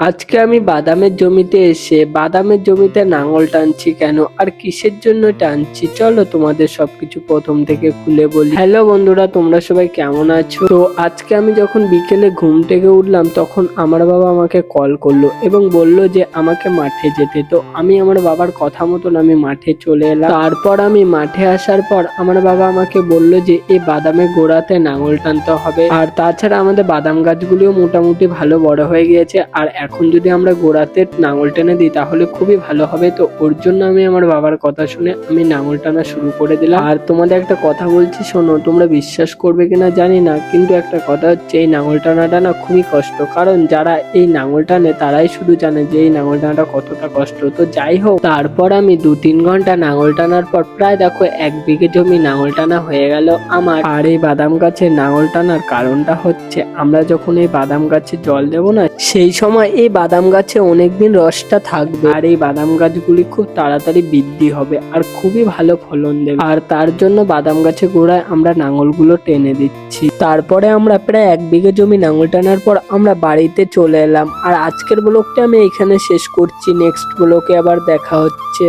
আজকে আমি বাদামের জমিতে এসে বাদামের জমিতে লাঙল টানছি কেন আর কিসের জন্য টানছি চলো তোমাদের সবকিছু প্রথম থেকে খুলে বলি। হ্যালো বন্ধুরা, তোমরা সবাই কেমন আছো? তো আজকে আমি যখন বিকেলে ঘুম থেকে উঠলাম তখন আমার বাবা আমাকে কল করলো এবং বলল যে আমাকে মাঠে যেতে। তো আমি আমার বাবার কথা মতন আমি মাঠে চলে এলাম। তারপর আমি মাঠে আসার পর আমার বাবা আমাকে বলল যে এই বাদামের গোড়াতে লাঙল টানতে হবে, আর তাছাড়া আমাদের বাদাম গাছগুলিও মোটামুটি ভালো বড় হয়ে গিয়েছে, আর এখন যদি আমরা গোড়াতে লাঙল টেনে দিই তাহলে খুবই ভালো হবে। তো ওর জন্য আমি আমার বাবার কথা শুনে আমি লাঙল টানা শুরু করে দিলাম। আর তোমাদের একটা কথা বলছি শোনো, তোমরা বিশ্বাস করবে কিনা জানি না, কিন্তু একটা কথা হচ্ছে এই লাঙল টানাটা না খুবই কষ্ট, কারণ যারা এই লাঙল টানে তারাই শুধু জানে যে এই লাঙল টানাটা কতটা কষ্ট। তো যাই হোক, তারপর আমি 2-3 ঘন্টা লাঙল টানার পর প্রায় দেখো 1 বিঘে জমি লাঙল টানা হয়ে গেল আমার। আর এই বাদাম গাছে লাঙল টানার কারণটা হচ্ছে আমরা যখন এই বাদাম গাছে জল দেবো না, সেই সময় এই বাদাম গাছে অনেকদিন রসটা থাকবে, আর এই বাদাম গাছগুলি খুব তাড়াতাড়ি বৃদ্ধি হবে আর খুবই ভালো ফলন দেবে। আর তার জন্য বাদাম গাছে গোড়ায় আমরা লাঙলগুলো টেনে দিচ্ছি। তারপরে আমরা প্রায় 1 বিঘে জমি লাঙল টানার পর আমরা বাড়িতে চলে এলাম। আর আজকের ব্লগটা আমি এখানে শেষ করছি, নেক্সট ব্লগে আবার দেখা হচ্ছে।